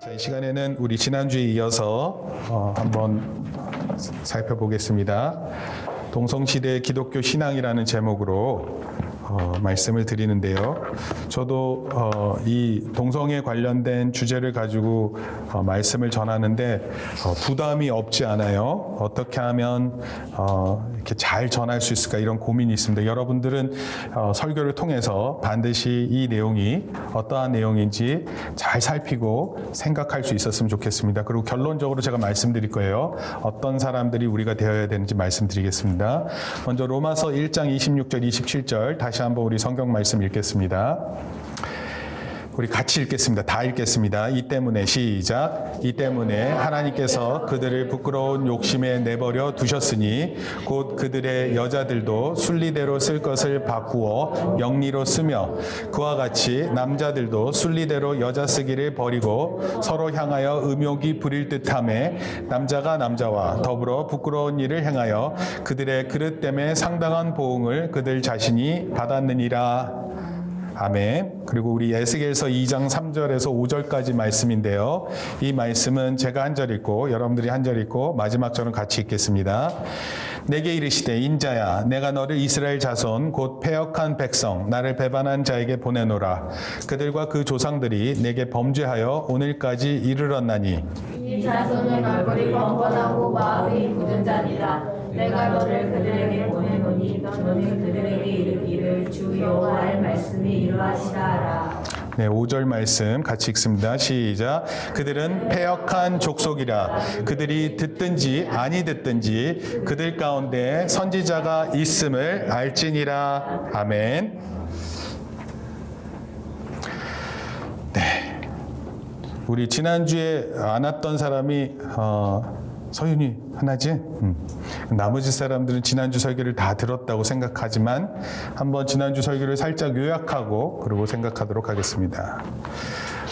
자, 이 시간에는 우리 지난주에 이어서 한번 살펴보겠습니다. 동성시대 기독교 신앙이라는 제목으로 말씀을 드리는데요. 저도 이 동성에 관련된 주제를 가지고 말씀을 전하는데 부담이 없지 않아요. 어떻게 하면 이렇게 잘 전할 수 있을까 이런 고민이 있습니다. 여러분들은 설교를 통해서 반드시 이 내용이 어떠한 내용인지 잘 살피고 생각할 수 있었으면 좋겠습니다. 그리고 결론적으로 제가 말씀드릴 거예요. 어떤 사람들이 우리가 되어야 되는지 말씀드리겠습니다. 먼저 로마서 1장 26절 27절 다시 한번 우리 성경 말씀 읽겠습니다. 우리 같이 읽겠습니다. 다 읽겠습니다. 이 때문에 시작. 이 때문에 하나님께서 그들을 부끄러운 욕심에 내버려 두셨으니 곧 그들의 여자들도 순리대로 쓸 것을 바꾸어 영리로 쓰며 그와 같이 남자들도 순리대로 여자 쓰기를 버리고 서로 향하여 음욕이 부릴 듯하매 남자가 남자와 더불어 부끄러운 일을 행하여 그들의 그릇 때문에 상당한 보응을 그들 자신이 받았느니라. 아멘. 그리고 우리 에스겔서 2장 3절에서 5절까지 말씀인데요. 이 말씀은 제가 한 절 읽고 여러분들이 한 절 읽고 마지막 절은 같이 읽겠습니다. 내게 이르시되 인자야 내가 너를 이스라엘 자손 곧 패역한 백성 나를 배반한 자에게 보내노라. 그들과 그 조상들이 내게 범죄하여 오늘까지 이르렀나니 이 자손은 얼굴이 뻔뻔하고 마음이 굳은 자니라. 내가 너를 그들에게 보내노니 너는 그들에게 이르기를 주 여호와의 말씀이 이러하시라 하라. 네, 5절 말씀 같이 읽습니다. 시작. 그들은 패역한 족속이라. 그들이 듣든지 아니 듣든지 그들 가운데 선지자가 있음을 알지니라. 아멘. 네, 우리 지난주에 안 왔던 사람이 서윤이 하나지? 나머지 사람들은 지난주 설교를 다 들었다고 생각하지만 한번 지난주 설교를 살짝 요약하고 그러고 생각하도록 하겠습니다.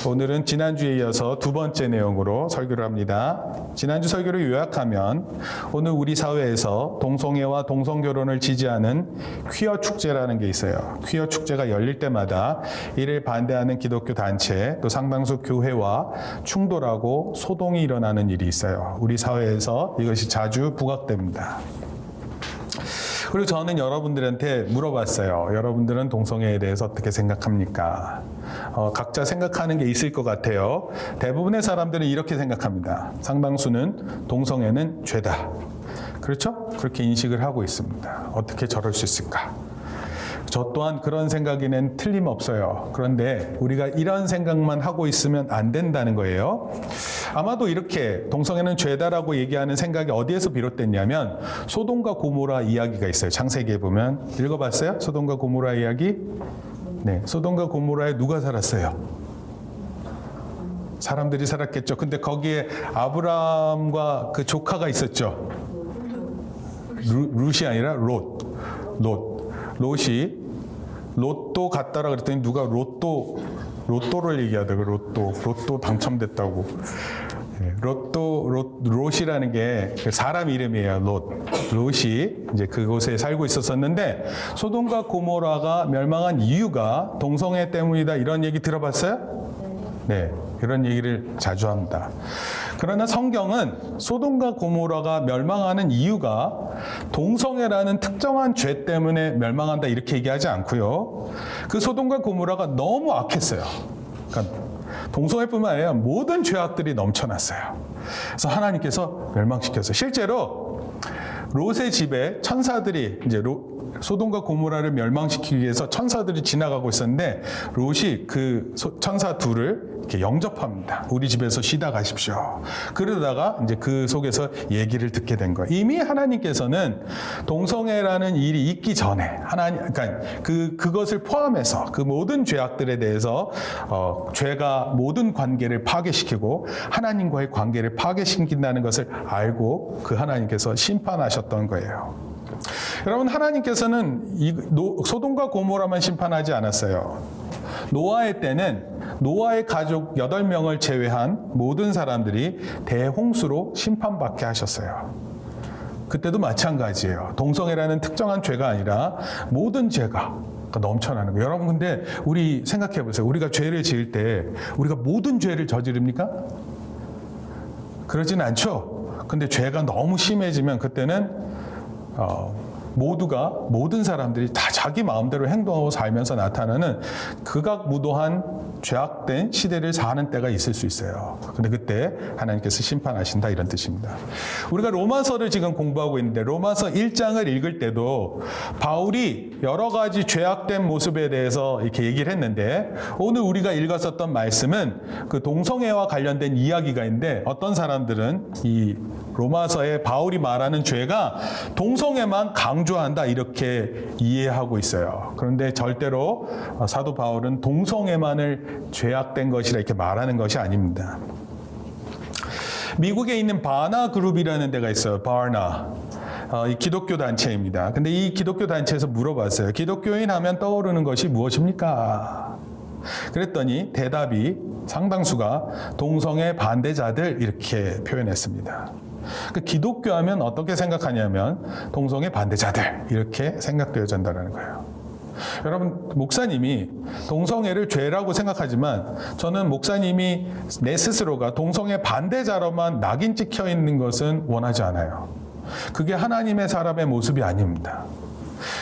오늘은 지난주에 이어서 두 번째 내용으로 설교를 합니다. 지난주 설교를 요약하면 오늘 우리 사회에서 동성애와 동성결혼을 지지하는 퀴어 축제라는 게 있어요. 퀴어 축제가 열릴 때마다 이를 반대하는 기독교 단체 또 상당수 교회와 충돌하고 소동이 일어나는 일이 있어요. 우리 사회에서 이것이 자주 부각됩니다. 그리고 저는 여러분들한테 물어봤어요. 여러분들은 동성애에 대해서 어떻게 생각합니까? 각자 생각하는 게 있을 것 같아요. 대부분의 사람들은 이렇게 생각합니다. 상당수는 동성애는 죄다. 그렇죠? 그렇게 인식을 하고 있습니다. 어떻게 저럴 수 있을까? 저 또한 그런 생각에는 틀림없어요. 그런데 우리가 이런 생각만 하고 있으면 안 된다는 거예요. 아마도 이렇게 동성애는 죄다라고 얘기하는 생각이 어디에서 비롯됐냐면 소돔과 고모라 이야기가 있어요. 창세기에 보면 읽어봤어요? 소돔과 고모라 이야기? 네, 소돔과 고모라에 누가 살았어요? 사람들이 살았겠죠. 근데 거기에 아브라함과 그 조카가 있었죠. 룻이 아니라 롯이 로또 갔다라 그랬더니 누가 로또를 얘기하더라고요. 로또 당첨됐다고. 롯이라는 게 사람 이름이에요. 롯이 이제 그곳에 살고 있었었는데 소돔과 고모라가 멸망한 이유가 동성애 때문이다 이런 얘기 들어봤어요? 네, 이런 얘기를 자주 합니다. 그러나 성경은 소돔과 고모라가 멸망하는 이유가 동성애라는 특정한 죄 때문에 멸망한다 이렇게 얘기하지 않고요. 그 소돔과 고모라가 너무 악했어요. 그러니까 동성애뿐만 아니라 모든 죄악들이 넘쳐났어요. 그래서 하나님께서 멸망시켰어요. 실제로 롯의 집에 천사들이 이제 소돔과 고모라를 멸망시키기 위해서 천사들이 지나가고 있었는데 롯이 그 천사 둘을 이렇게 영접합니다. 우리 집에서 쉬다 가십시오. 그러다가 이제 그 속에서 얘기를 듣게 된 거예요. 이미 하나님께서는 동성애라는 일이 있기 전에 그러니까 그것을 포함해서 그 모든 죄악들에 대해서 죄가 모든 관계를 파괴시키고 하나님과의 관계를 파괴시킨다는 것을 알고 그 하나님께서 심판하셨던 거예요. 여러분, 하나님께서는 소돔과 고모라만 심판하지 않았어요. 노아의 때는 노아의 가족 8명을 제외한 모든 사람들이 대홍수로 심판받게 하셨어요. 그때도 마찬가지예요. 동성애라는 특정한 죄가 아니라 모든 죄가 넘쳐나는 거예요. 여러분 근데 우리 생각해 보세요. 우리가 죄를 지을 때 우리가 모든 죄를 저지릅니까? 그러진 않죠. 근데 죄가 너무 심해지면 그때는 모든 사람들이 다 자기 마음대로 행동하고 살면서 나타나는 극악무도한 죄악된 시대를 사는 때가 있을 수 있어요. 근데 그때 하나님께서 심판하신다 이런 뜻입니다. 우리가 로마서를 지금 공부하고 있는데 로마서 1장을 읽을 때도 바울이 여러 가지 죄악된 모습에 대해서 이렇게 얘기를 했는데 오늘 우리가 읽었었던 말씀은 그 동성애와 관련된 이야기가 있는데 어떤 사람들은 이 로마서에 바울이 말하는 죄가 동성애만 강조한다 이렇게 이해하고 있어요. 그런데 절대로 사도 바울은 동성애만을 죄악된 것이라 이렇게 말하는 것이 아닙니다. 미국에 있는 바나 그룹이라는 데가 있어요. 바나. 이 기독교 단체입니다. 근데 이 기독교 단체에서 물어봤어요. 기독교인 하면 떠오르는 것이 무엇입니까? 그랬더니 대답이 상당수가 동성애 반대자들 이렇게 표현했습니다. 그 기독교 하면 어떻게 생각하냐면 동성애 반대자들 이렇게 생각되어진다는 거예요. 여러분 목사님이 동성애를 죄라고 생각하지만 저는 목사님이 내 스스로가 동성애 반대자로만 낙인 찍혀 있는 것은 원하지 않아요. 그게 하나님의 사람의 모습이 아닙니다.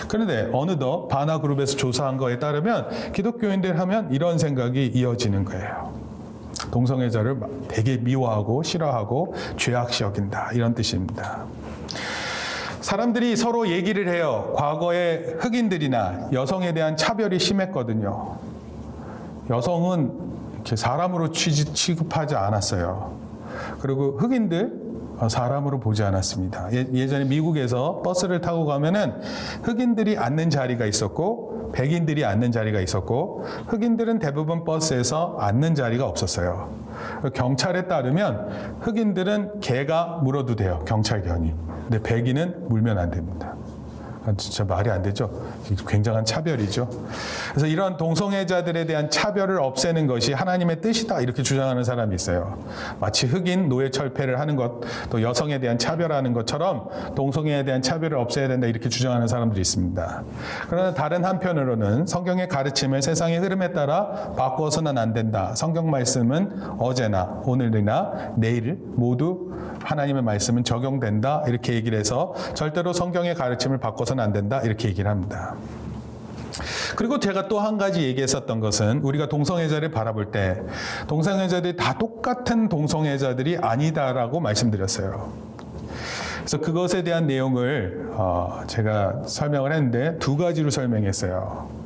그런데 어느덧 바나그룹에서 조사한 거에 따르면 기독교인들 하면 이런 생각이 이어지는 거예요. 동성애자를 되게 미워하고 싫어하고 죄악시 여긴다 이런 뜻입니다. 사람들이 서로 얘기를 해요. 과거에 흑인들이나 여성에 대한 차별이 심했거든요. 여성은 이렇게 사람으로 취급하지 않았어요. 그리고 흑인들 사람으로 보지 않았습니다. 예전에 미국에서 버스를 타고 가면은 흑인들이 앉는 자리가 있었고 백인들이 앉는 자리가 있었고 흑인들은 대부분 버스에서 앉는 자리가 없었어요. 경찰에 따르면 흑인들은 개가 물어도 돼요. 경찰견이. 근데 백인은 물면 안 됩니다. 진짜 말이 안 되죠. 굉장한 차별이죠. 그래서 이런 동성애자들에 대한 차별을 없애는 것이 하나님의 뜻이다 이렇게 주장하는 사람이 있어요. 마치 흑인 노예 철폐를 하는 것, 또 여성에 대한 차별하는 것처럼 동성애에 대한 차별을 없애야 된다 이렇게 주장하는 사람들이 있습니다. 그러나 다른 한편으로는 성경의 가르침을 세상의 흐름에 따라 바꾸어서는 안 된다. 성경 말씀은 어제나 오늘이나 내일 모두 하나님의 말씀은 적용된다 이렇게 얘기를 해서 절대로 성경의 가르침을 바꿔서는 안 된다 이렇게 얘기를 합니다. 그리고 제가 또 한 가지 얘기했었던 것은 우리가 동성애자를 바라볼 때 동성애자들이 다 똑같은 동성애자들이 아니다라고 말씀드렸어요. 그래서 그것에 대한 내용을 제가 설명을 했는데 두 가지로 설명했어요.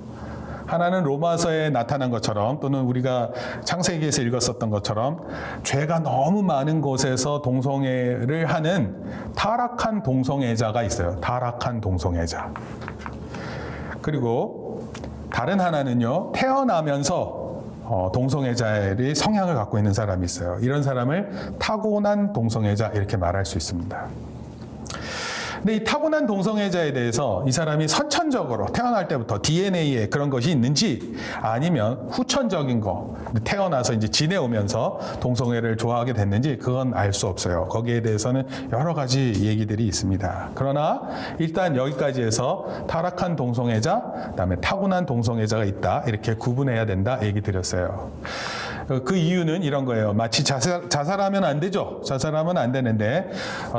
하나는 로마서에 나타난 것처럼 또는 우리가 창세기에서 읽었었던 것처럼 죄가 너무 많은 곳에서 동성애를 하는 타락한 동성애자가 있어요. 타락한 동성애자. 그리고 다른 하나는요. 태어나면서 동성애자의 성향을 갖고 있는 사람이 있어요. 이런 사람을 타고난 동성애자 이렇게 말할 수 있습니다. 근데 이 타고난 동성애자에 대해서 이 사람이 선천적으로 태어날 때부터 DNA에 그런 것이 있는지 아니면 후천적인 거 태어나서 이제 지내오면서 동성애를 좋아하게 됐는지 그건 알 수 없어요. 거기에 대해서는 여러 가지 얘기들이 있습니다. 그러나 일단 여기까지 해서 타락한 동성애자, 그다음에 타고난 동성애자가 있다 이렇게 구분해야 된다 얘기 드렸어요. 그 이유는 이런 거예요. 마치 자살하면 안 되죠. 자살하면 안 되는데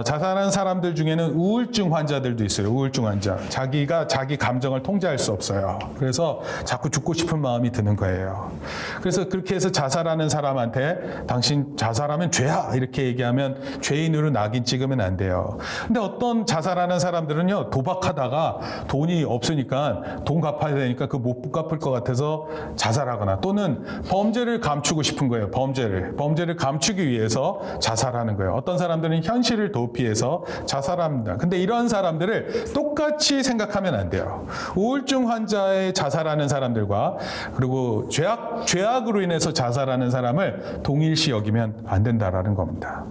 자살한 사람들 중에는 우울증 환자들도 있어요. 우울증 환자. 자기가 자기 감정을 통제할 수 없어요. 그래서 자꾸 죽고 싶은 마음이 드는 거예요. 그래서 그렇게 해서 자살하는 사람한테 당신 자살하면 죄야 이렇게 얘기하면 죄인으로 낙인 찍으면 안 돼요. 근데 어떤 자살하는 사람들은요. 도박하다가 돈이 없으니까 돈 갚아야 되니까 그 못 갚을 것 같아서 자살하거나 또는 범죄를 감추고 싶은 거예요. 범죄를 감추기 위해서 자살하는 거예요. 어떤 사람들은 현실을 도피해서 자살합니다. 근데 이런 사람들을 똑같이 생각하면 안 돼요. 우울증 환자에 자살하는 사람들과 그리고 죄악으로 인해서 자살하는 사람을 동일시 여기면 안 된다라는 겁니다.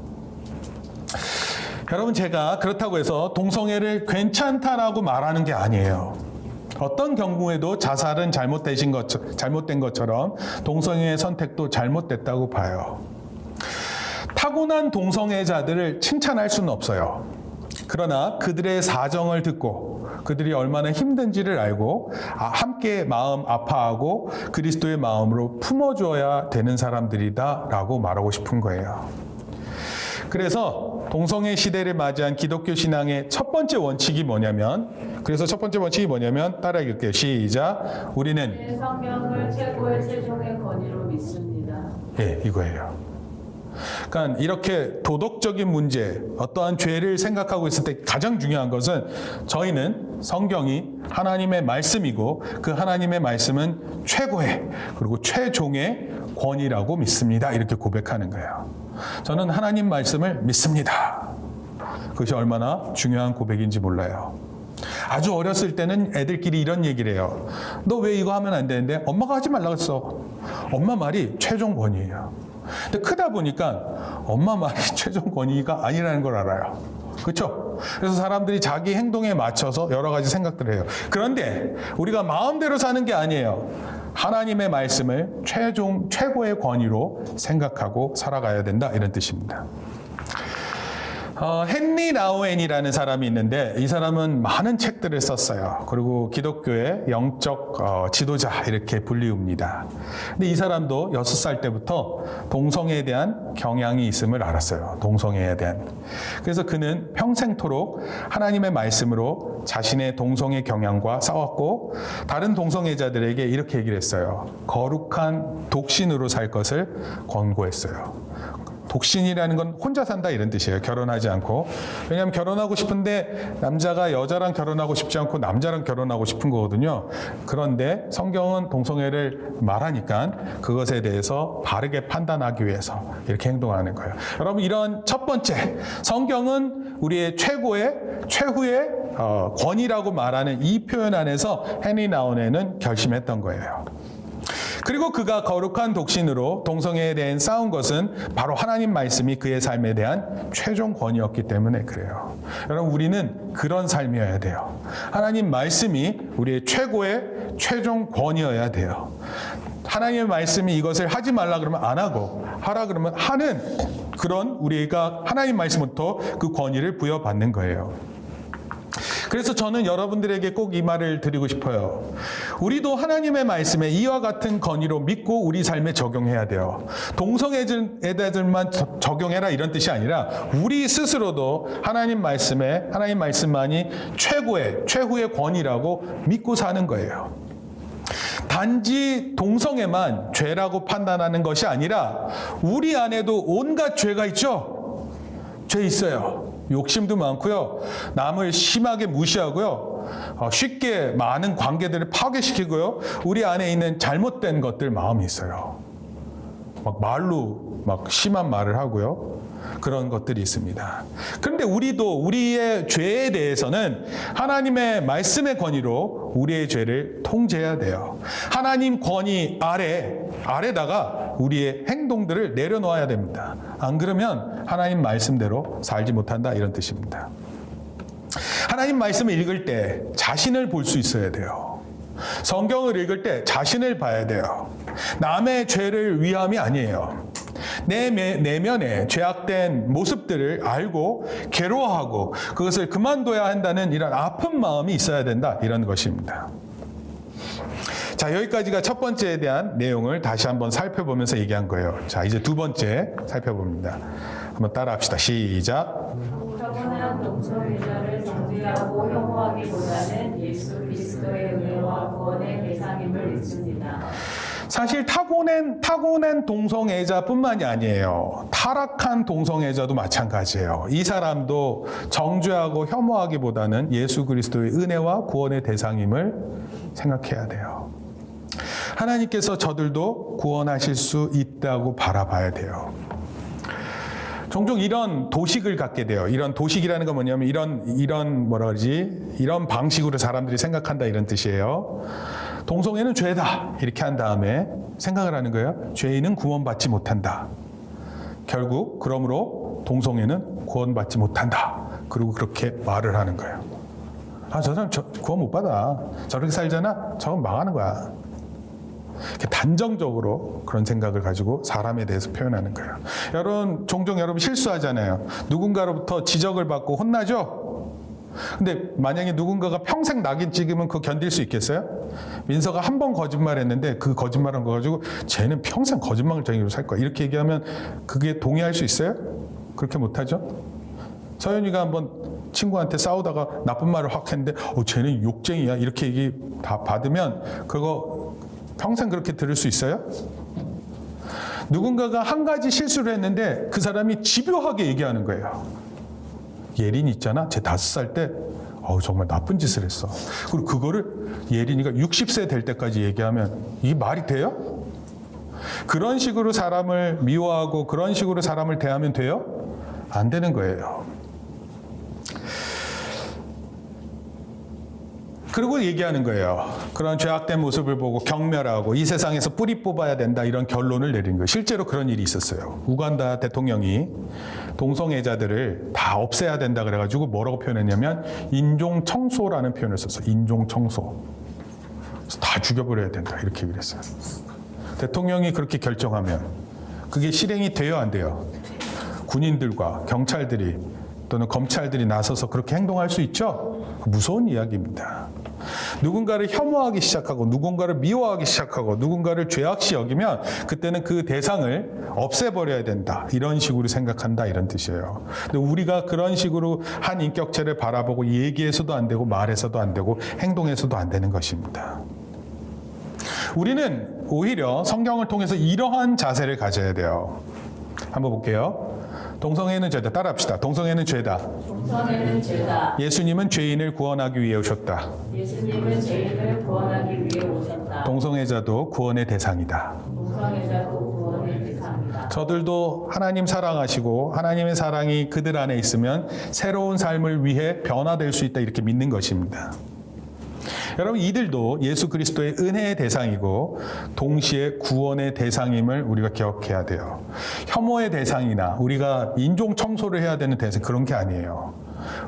여러분 제가 그렇다고 해서 동성애를 괜찮다라고 말하는 게 아니에요. 어떤 경우에도 자살은 잘못된 것처럼 동성애의 선택도 잘못됐다고 봐요. 타고난 동성애자들을 칭찬할 수는 없어요. 그러나 그들의 사정을 듣고 그들이 얼마나 힘든지를 알고 함께 마음 아파하고 그리스도의 마음으로 품어줘야 되는 사람들이다라고 말하고 싶은 거예요. 그래서 동성애 시대를 맞이한 기독교 신앙의 첫 번째 원칙이 뭐냐면, 따라 읽을게요. 시작. 우리는 성경을 최고의 최종의 권위로 믿습니다. 예, 이거예요. 그러니까 이렇게 도덕적인 문제, 어떠한 죄를 생각하고 있을 때 가장 중요한 것은 저희는 성경이 하나님의 말씀이고 그 하나님의 말씀은 최고의 그리고 최종의 권위라고 믿습니다. 이렇게 고백하는 거예요. 저는 하나님 말씀을 믿습니다. 그것이 얼마나 중요한 고백인지 몰라요. 아주 어렸을 때는 애들끼리 이런 얘기를 해요. 너 왜 이거 하면 안 되는데? 엄마가 하지 말라고 했어. 엄마 말이 최종 권위예요. 근데 크다 보니까 엄마 말이 최종 권위가 아니라는 걸 알아요. 그렇죠? 그래서 사람들이 자기 행동에 맞춰서 여러 가지 생각들을 해요. 그런데 우리가 마음대로 사는 게 아니에요. 하나님의 말씀을 최고의 권위로 생각하고 살아가야 된다, 이런 뜻입니다. 헨리 나우엔이라는 사람이 있는데 이 사람은 많은 책들을 썼어요. 그리고 기독교의 영적 지도자 이렇게 불리웁니다. 근데 이 사람도 6살 때부터 동성애에 대한 경향이 있음을 알았어요. 동성애에 대한. 그래서 그는 평생토록 하나님의 말씀으로 자신의 동성애 경향과 싸웠고 다른 동성애자들에게 이렇게 얘기를 했어요. 거룩한 독신으로 살 것을 권고했어요. 독신이라는 건 혼자 산다 이런 뜻이에요. 결혼하지 않고. 왜냐하면 결혼하고 싶은데 남자가 여자랑 결혼하고 싶지 않고 남자랑 결혼하고 싶은 거거든요. 그런데 성경은 동성애를 말하니까 그것에 대해서 바르게 판단하기 위해서 이렇게 행동하는 거예요. 여러분, 이런 첫 번째, 성경은 우리의 최후의 권위라고 말하는 이 표현 안에서 헨리 나우엔은 결심했던 거예요. 그리고 그가 거룩한 독신으로 동성애에 대한 싸운 것은 바로 하나님 말씀이 그의 삶에 대한 최종 권위였기 때문에 그래요. 여러분, 우리는 그런 삶이어야 돼요. 하나님 말씀이 우리의 최종 권위여야 돼요. 하나님의 말씀이 이것을 하지 말라 그러면 안 하고 하라 그러면 하는 그런 우리가 하나님 말씀부터 그 권위를 부여받는 거예요. 그래서 저는 여러분들에게 꼭 이 말을 드리고 싶어요. 우리도 하나님의 말씀에 이와 같은 권위로 믿고 우리 삶에 적용해야 돼요. 동성애자들만 적용해라 이런 뜻이 아니라 우리 스스로도 하나님 말씀만이 최후의 권위라고 믿고 사는 거예요. 단지 동성애만 죄라고 판단하는 것이 아니라 우리 안에도 온갖 죄가 있죠. 죄 있어요. 욕심도 많고요. 남을 심하게 무시하고요. 쉽게 많은 관계들을 파괴시키고요. 우리 안에 있는 잘못된 것들 마음이 있어요. 말로 심한 말을 하고요. 그런 것들이 있습니다. 그런데 우리도 우리의 죄에 대해서는 하나님의 말씀의 권위로 우리의 죄를 통제해야 돼요. 하나님 권위 아래다가 우리의 행동들을 내려놓아야 됩니다. 안 그러면 하나님 말씀대로 살지 못한다, 이런 뜻입니다. 하나님 말씀을 읽을 때 자신을 볼 수 있어야 돼요. 성경을 읽을 때 자신을 봐야 돼요. 남의 죄를 위함이 아니에요. 내 내면에 죄악된 모습들을 알고 괴로워하고 그것을 그만둬야 한다는 이런 아픈 마음이 있어야 된다, 이런 것입니다. 자, 여기까지가 첫 번째에 대한 내용을 다시 한번 살펴보면서 얘기한 거예요. 자, 이제 두 번째 살펴봅니다. 한번 따라합시다. 시작. 타고난 동성애자를 정죄하고 혐오하기보다는 예수 그리스도의 은혜와 구원의 대상임을 믿습니다. 사실 타고난 동성애자뿐만이 아니에요. 타락한 동성애자도 마찬가지예요. 이 사람도 정죄하고 혐오하기보다는 예수 그리스도의 은혜와 구원의 대상임을 생각해야 돼요. 하나님께서 저들도 구원하실 수 있다고 바라봐야 돼요. 종종 이런 도식을 갖게 돼요. 이런 도식이라는 건 뭐냐면 이런 방식으로 사람들이 생각한다, 이런 뜻이에요. 동성애는 죄다 이렇게 한 다음에 생각을 하는 거예요. 죄인은 구원받지 못한다. 결국 그러므로 동성애는 구원받지 못한다. 그리고 그렇게 말을 하는 거예요. 저 사람 구원 못 받아. 저렇게 살잖아. 저건 망하는 거야. 이렇게 단정적으로 그런 생각을 가지고 사람에 대해서 표현하는 거예요. 종종 여러분 실수하잖아요. 누군가로부터 지적을 받고 혼나죠? 근데 만약에 누군가가 평생 낙인 찍으면 그거 견딜 수 있겠어요? 민서가 한 번 거짓말했는데 그 거짓말한 거 가지고 쟤는 평생 거짓말쟁이로 살 거야. 이렇게 얘기하면 그게 동의할 수 있어요? 그렇게 못하죠? 서연이가 한번 친구한테 싸우다가 나쁜 말을 확 했는데 쟤는 욕쟁이야. 이렇게 얘기 다 받으면 그거 평생 그렇게 들을 수 있어요? 누군가가 한 가지 실수를 했는데 그 사람이 집요하게 얘기하는 거예요. 예린이 있잖아. 쟤 5살 때 정말 나쁜 짓을 했어. 그리고 그거를 예린이가 60세 될 때까지 얘기하면 이게 말이 돼요? 그런 식으로 사람을 미워하고 그런 식으로 사람을 대하면 돼요? 안 되는 거예요. 그리고 얘기하는 거예요. 그런 죄악된 모습을 보고 경멸하고 이 세상에서 뿌리 뽑아야 된다 이런 결론을 내린 거예요. 실제로 그런 일이 있었어요. 우간다 대통령이 동성애자들을 다 없애야 된다 그래가지고 뭐라고 표현했냐면 인종청소라는 표현을 썼어요. 인종청소. 다 죽여버려야 된다 이렇게 얘기를 했어요. 대통령이 그렇게 결정하면 그게 실행이 돼요 안 돼요? 군인들과 경찰들이 또는 검찰들이 나서서 그렇게 행동할 수 있죠? 무서운 이야기입니다. 누군가를 혐오하기 시작하고 누군가를 미워하기 시작하고 누군가를 죄악시 여기면 그때는 그 대상을 없애버려야 된다. 이런 식으로 생각한다. 이런 뜻이에요. 근데 우리가 그런 식으로 한 인격체를 바라보고 얘기해서도 안 되고 말해서도 안 되고 행동해서도 안 되는 것입니다. 우리는 오히려 성경을 통해서 이러한 자세를 가져야 돼요. 한번 볼게요. 동성애는 죄다. 따라합시다. 동성애는 죄다. 동성애는 죄다. 예수님은 죄인을 구원하기 위해 오셨다. 예수님은 죄인을 구원하기 위해 오셨다. 동성애자도 구원의 대상이다. 동성애자도 구원의 대상이다. 저들도 하나님 사랑하시고 하나님의 사랑이 그들 안에 있으면 새로운 삶을 위해 변화될 수 있다 이렇게 믿는 것입니다. 여러분 이들도 예수 그리스도의 은혜의 대상이고 동시에 구원의 대상임을 우리가 기억해야 돼요. 혐오의 대상이나 우리가 인종 청소를 해야 되는 대상 그런 게 아니에요.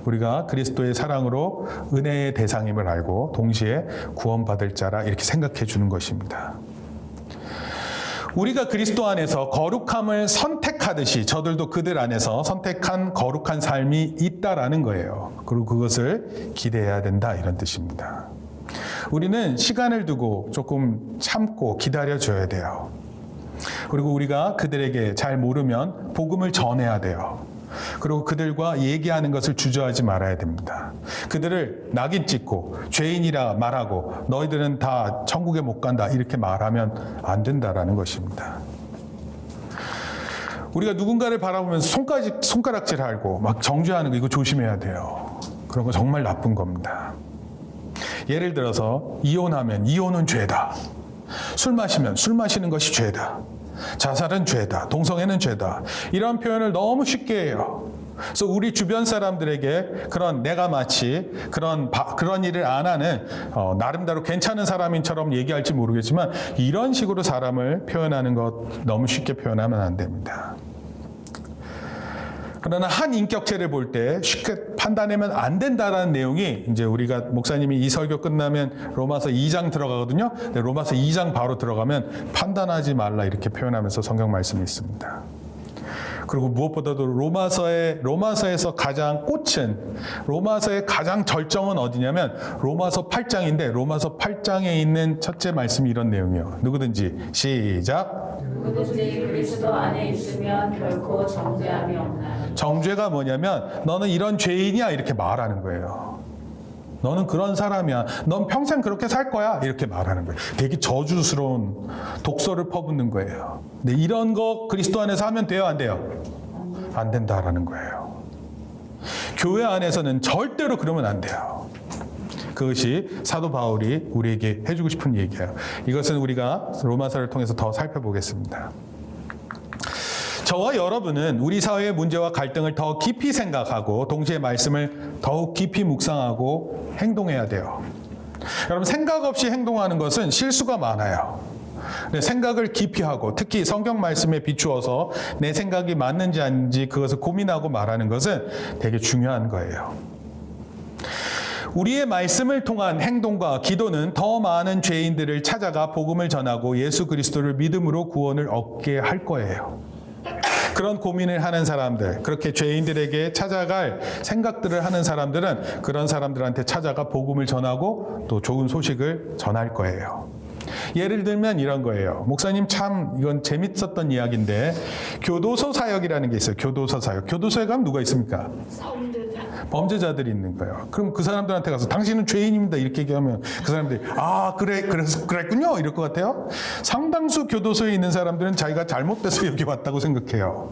우리가 그리스도의 사랑으로 은혜의 대상임을 알고 동시에 구원받을 자라 이렇게 생각해 주는 것입니다. 우리가 그리스도 안에서 거룩함을 선택하듯이 저들도 그들 안에서 선택한 거룩한 삶이 있다라는 거예요. 그리고 그것을 기대해야 된다 이런 뜻입니다. 우리는 시간을 두고 조금 참고 기다려줘야 돼요. 그리고 우리가 그들에게 잘 모르면 복음을 전해야 돼요. 그리고 그들과 얘기하는 것을 주저하지 말아야 됩니다. 그들을 낙인 찍고 죄인이라 말하고 너희들은 다 천국에 못 간다 이렇게 말하면 안 된다라는 것입니다. 우리가 누군가를 바라보면서 손가락질하고 막 정죄하는 거 이거 조심해야 돼요. 그런 거 정말 나쁜 겁니다. 예를 들어서 이혼하면 이혼은 죄다. 술 마시면 술 마시는 것이 죄다. 자살은 죄다. 동성애는 죄다. 이런 표현을 너무 쉽게 해요. 그래서 우리 주변 사람들에게 내가 마치 그런 일을 안 하는 나름대로 괜찮은 사람인처럼 얘기할지 모르겠지만 이런 식으로 사람을 표현하는 것 너무 쉽게 표현하면 안 됩니다. 그러나 한 인격체를 볼 때 쉽게 판단하면 안 된다라는 내용이 이제 우리가 목사님이 이 설교 끝나면 로마서 2장 들어가거든요. 근데 로마서 2장 바로 들어가면 판단하지 말라 이렇게 표현하면서 성경 말씀이 있습니다. 그리고 무엇보다도 로마서에서 가장 로마서의 가장 절정은 어디냐면 로마서 8장인데 로마서 8장에 있는 첫째 말씀이 이런 내용이에요. 누구든지 시작. 누구든지 그리스도 안에 있으면 결코 정죄함이 없나니. 정죄가 뭐냐면 너는 이런 죄인이야 이렇게 말하는 거예요. 너는 그런 사람이야. 넌 평생 그렇게 살 거야. 이렇게 말하는 거예요. 되게 저주스러운 독서를 퍼붓는 거예요. 근데 이런 거 그리스도 안에서 하면 돼요? 안 돼요? 안 된다라는 거예요. 교회 안에서는 절대로 그러면 안 돼요. 그것이 사도 바울이 우리에게 해주고 싶은 얘기예요. 이것은 우리가 로마서를 통해서 더 살펴보겠습니다. 저와 여러분은 우리 사회의 문제와 갈등을 더 깊이 생각하고 동시에 말씀을 더욱 깊이 묵상하고 행동해야 돼요. 여러분 생각 없이 행동하는 것은 실수가 많아요. 생각을 깊이 하고 특히 성경 말씀에 비추어서 내 생각이 맞는지 아닌지 그것을 고민하고 말하는 것은 되게 중요한 거예요. 우리의 말씀을 통한 행동과 기도는 더 많은 죄인들을 찾아가 복음을 전하고 예수 그리스도를 믿음으로 구원을 얻게 할 거예요. 그런 고민을 하는 사람들, 그렇게 죄인들에게 찾아갈 생각들을 하는 사람들은 그런 사람들한테 찾아가 복음을 전하고 또 좋은 소식을 전할 거예요. 예를 들면 이런 거예요. 목사님 참 이건 재밌었던 이야기인데 교도소 사역이라는 게 있어요. 교도소 사역. 교도소에 가면 누가 있습니까? 범죄자들이 있는 거예요. 그럼 그 사람들한테 가서 당신은 죄인입니다 이렇게 얘기하면 그 사람들이 아 그래 그래서 그랬군요 이럴 것 같아요. 상당수 교도소에 있는 사람들은 자기가 잘못돼서 여기 왔다고 생각해요.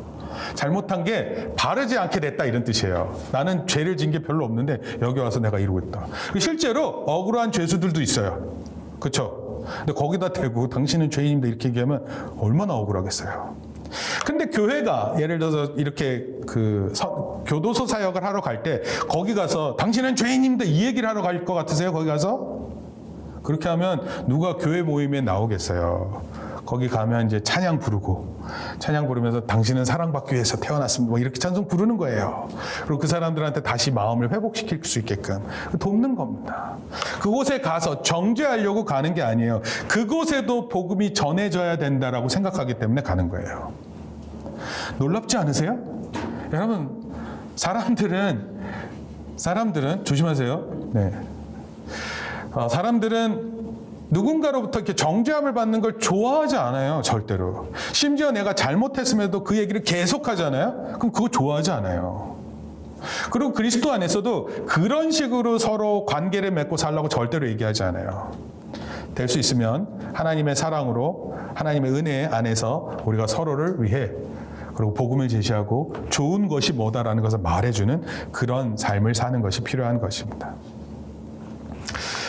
잘못한 게 바르지 않게 됐다 이런 뜻이에요. 나는 죄를 진 게 별로 없는데 여기 와서 내가 이러고 있다. 실제로 억울한 죄수들도 있어요. 그렇죠? 근데 거기다 대고 당신은 죄인입니다 이렇게 얘기하면 얼마나 억울하겠어요. 근데 교회가 예를 들어서 이렇게 교도소 사역을 하러 갈 때 거기 가서 당신은 죄인입니다 이 얘기를 하러 갈 것 같으세요? 거기 가서? 그렇게 하면 누가 교회 모임에 나오겠어요. 거기 가면 이제 찬양 부르면서 당신은 사랑받기 위해서 태어났습니다. 뭐 이렇게 찬송 부르는 거예요. 그리고 그 사람들한테 다시 마음을 회복시킬 수 있게끔 돕는 겁니다. 그곳에 가서 정죄하려고 가는 게 아니에요. 그곳에도 복음이 전해져야 된다라고 생각하기 때문에 가는 거예요. 놀랍지 않으세요? 여러분, 사람들은 조심하세요. 네. 사람들은 누군가로부터 이렇게 정죄함을 받는 걸 좋아하지 않아요. 절대로. 심지어 내가 잘못했음에도 그 얘기를 계속 하잖아요. 그럼 그거 좋아하지 않아요. 그리고 그리스도 안에서도 그런 식으로 서로 관계를 맺고 살라고 절대로 얘기하지 않아요. 될 수 있으면 하나님의 사랑으로 하나님의 은혜 안에서 우리가 서로를 위해 그리고 복음을 제시하고 좋은 것이 뭐다라는 것을 말해주는 그런 삶을 사는 것이 필요한 것입니다.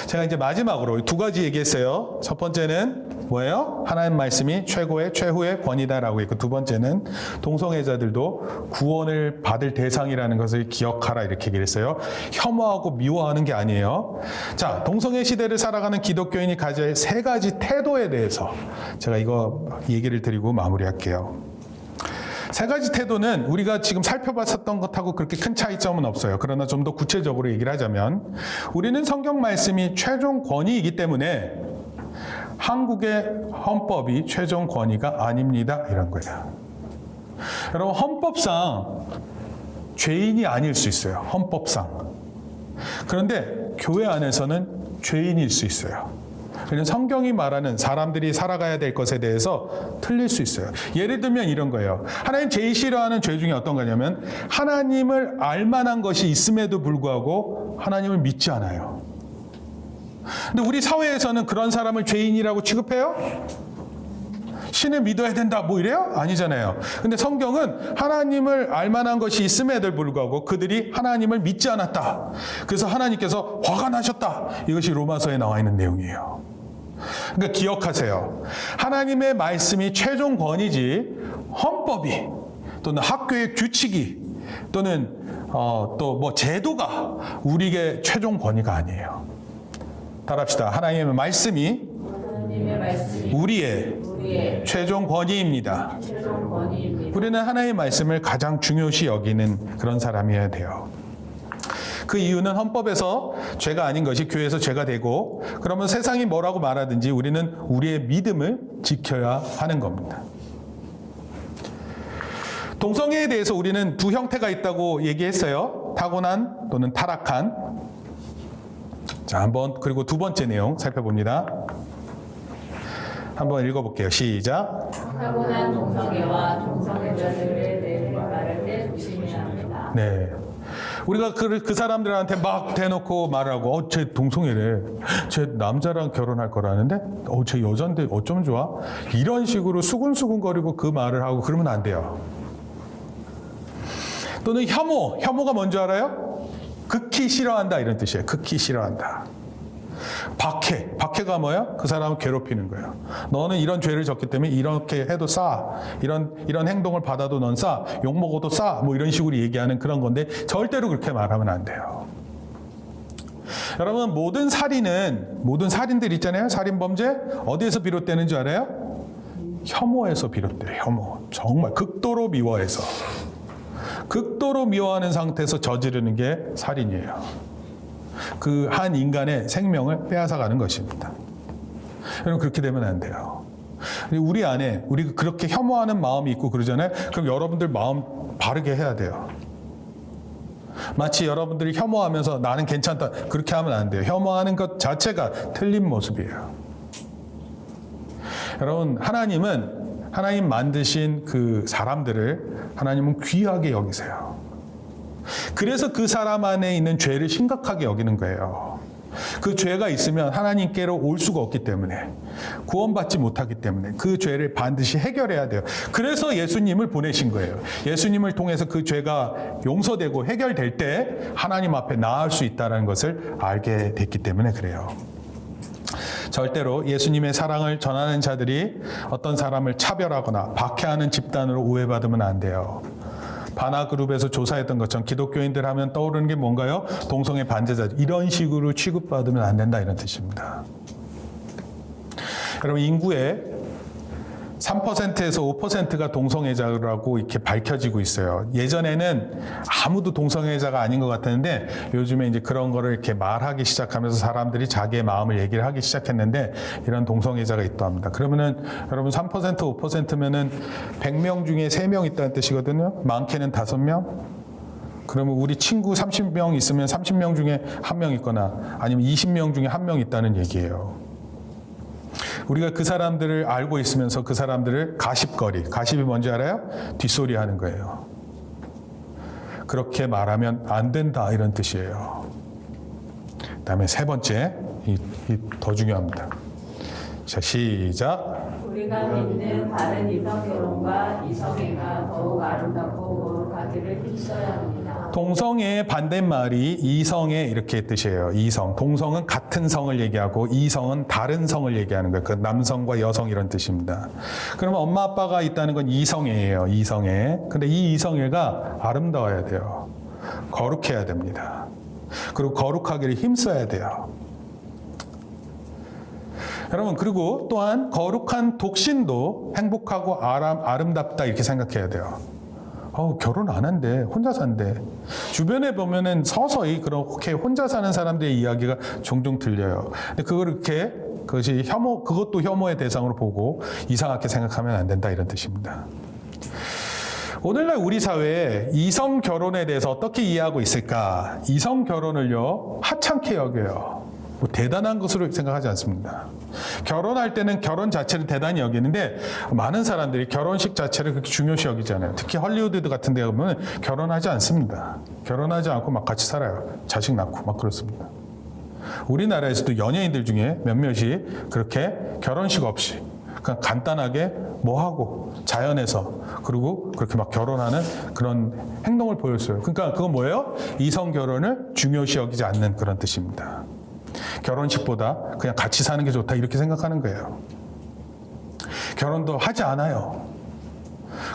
제가 이제 마지막으로 두 가지 얘기했어요. 첫 번째는 뭐예요? 하나님 말씀이 최후의 권위다라고 했고, 두 번째는 동성애자들도 구원을 받을 대상이라는 것을 기억하라 이렇게 얘기를 했어요. 혐오하고 미워하는 게 아니에요. 자, 동성애 시대를 살아가는 기독교인이 가져야 할 세 가지 태도에 대해서 제가 이거 얘기를 드리고 마무리할게요. 세 가지 태도는 우리가 지금 살펴봤었던 것하고 그렇게 큰 차이점은 없어요. 그러나 좀 더 구체적으로 얘기를 하자면 우리는 성경 말씀이 최종 권위이기 때문에 한국의 헌법이 최종 권위가 아닙니다. 이런 거예요. 여러분, 헌법상 죄인이 아닐 수 있어요. 헌법상. 그런데 교회 안에서는 죄인일 수 있어요. 그냥 성경이 말하는 사람들이 살아가야 될 것에 대해서 틀릴 수 있어요. 예를 들면 이런 거예요. 하나님 제일 싫어하는 죄 중에 어떤 거냐면 하나님을 알 만한 것이 있음에도 불구하고 하나님을 믿지 않아요. 근데 우리 사회에서는 그런 사람을 죄인이라고 취급해요? 신을 믿어야 된다 뭐 이래요? 아니잖아요. 근데 성경은 하나님을 알 만한 것이 있음에도 불구하고 그들이 하나님을 믿지 않았다. 그래서 하나님께서 화가 나셨다. 이것이 로마서에 나와 있는 내용이에요. 그러니까 기억하세요. 하나님의 말씀이 최종 권위지 헌법이 또는 학교의 규칙이 또는 또 뭐 제도가 우리에게 최종 권위가 아니에요. 따라합시다. 하나님의 말씀이 우리의 최종 권위입니다. 우리는 하나님의 말씀을 가장 중요시 여기는 그런 사람이어야 돼요. 그 이유는 헌법에서 죄가 아닌 것이 교회에서 죄가 되고, 그러면 세상이 뭐라고 말하든지 우리는 우리의 믿음을 지켜야 하는 겁니다. 동성애에 대해서 우리는 두 형태가 있다고 얘기했어요. 타고난 또는 타락한. 자, 한번 그리고 두 번째 내용 살펴봅니다. 한번 읽어볼게요. 시작. 타고난 동성애와 동성애자들에 대해 말할 때 조심해야 합니다. 네. 우리가 그 사람들한테 막 대놓고 말하고, 쟤 동성애래. 쟤 남자랑 결혼할 거라는데, 쟤 여잔데 어쩜 좋아? 이런 식으로 수근수근거리고 그 말을 하고 그러면 안 돼요. 또는 혐오가 뭔지 알아요? 극히 싫어한다 이런 뜻이에요. 극히 싫어한다. 박해가 뭐예요? 그 사람을 괴롭히는 거예요. 너는 이런 죄를 졌기 때문에 이렇게 해도 싸. 이런 행동을 받아도 넌 싸. 욕먹어도 싸. 뭐 이런 식으로 얘기하는 그런 건데 절대로 그렇게 말하면 안 돼요. 여러분, 모든 살인들 있잖아요. 살인범죄 어디에서 비롯되는 줄 알아요? 혐오에서 비롯돼요. 혐오. 정말 극도로 미워해서. 극도로 미워하는 상태에서 저지르는 게 살인이에요. 그 한 인간의 생명을 빼앗아가는 것입니다. 여러분, 그렇게 되면 안 돼요. 우리 안에 우리 그렇게 혐오하는 마음이 있고 그러잖아요. 그럼 여러분들 마음 바르게 해야 돼요. 마치 여러분들이 혐오하면서 나는 괜찮다 그렇게 하면 안 돼요. 혐오하는 것 자체가 틀린 모습이에요. 여러분, 하나님 만드신 그 사람들을 하나님은 귀하게 여기세요. 그래서 그 사람 안에 있는 죄를 심각하게 여기는 거예요. 그 죄가 있으면 하나님께로 올 수가 없기 때문에, 구원받지 못하기 때문에 그 죄를 반드시 해결해야 돼요. 그래서 예수님을 보내신 거예요. 예수님을 통해서 그 죄가 용서되고 해결될 때 하나님 앞에 나아갈 수 있다는 것을 알게 됐기 때문에 그래요. 절대로 예수님의 사랑을 전하는 자들이 어떤 사람을 차별하거나 박해하는 집단으로 오해받으면 안 돼요. 바나그룹에서 조사했던 것처럼 기독교인들 하면 떠오르는 게 뭔가요? 동성애 반대자, 이런 식으로 취급받으면 안 된다 이런 뜻입니다. 여러분, 인구의 3%에서 5%가 동성애자라고 이렇게 밝혀지고 있어요. 예전에는 아무도 동성애자가 아닌 것 같았는데 요즘에 이제 그런 거를 이렇게 말하기 시작하면서 사람들이 자기의 마음을 얘기를 하기 시작했는데 이런 동성애자가 있다 합니다. 그러면은 여러분 3% 5%면은 100명 중에 3명 있다는 뜻이거든요. 많게는 5명. 그러면 우리 친구 30명 있으면 30명 중에 1명 있거나 아니면 20명 중에 1명 있다는 얘기예요. 우리가 그 사람들을 알고 있으면서 그 사람들을 가십이 뭔지 알아요? 뒷소리 하는 거예요. 그렇게 말하면 안 된다 이런 뜻이에요. 그 다음에 세 번째, 이 더 중요합니다. 자, 시작. 우리가 믿는 바른 이성 결혼과 이성애가 더욱 아름답고 거룩하기를 힘써야 합니다. 동성애의 반대말이 이성애 이렇게 뜻이에요. 이성. 동성은 같은 성을 얘기하고 이성은 다른 성을 얘기하는 거예요. 그 남성과 여성 이런 뜻입니다. 그러면 엄마 아빠가 있다는 건 이성애예요. 이성애. 근데 이 이성애가 아름다워야 돼요. 거룩해야 됩니다. 그리고 거룩하기를 힘써야 돼요. 여러분, 그리고 또한 거룩한 독신도 행복하고 아름답다 이렇게 생각해야 돼요. 결혼 안 한대. 혼자 산대. 주변에 보면은 서서히 그렇게 혼자 사는 사람들의 이야기가 종종 들려요. 근데 그것도 혐오의 대상으로 보고 이상하게 생각하면 안 된다 이런 뜻입니다. 오늘날 우리 사회에 이성 결혼에 대해서 어떻게 이해하고 있을까? 이성 결혼을요, 하찮게 여겨요. 뭐 대단한 것으로 생각하지 않습니다. 결혼할 때는 결혼 자체를 대단히 여기는데 많은 사람들이 결혼식 자체를 그렇게 중요시 여기잖아요. 특히 헐리우드 같은 데 보면 결혼하지 않습니다. 결혼하지 않고 막 같이 살아요. 자식 낳고 막 그렇습니다. 우리나라에서도 연예인들 중에 몇몇이 그렇게 결혼식 없이 그냥 간단하게 뭐 하고 자연에서 그리고 그렇게 막 결혼하는 그런 행동을 보였어요. 그러니까 그건 뭐예요? 이성 결혼을 중요시 여기지 않는 그런 뜻입니다. 결혼식보다 그냥 같이 사는 게 좋다 이렇게 생각하는 거예요. 결혼도 하지 않아요.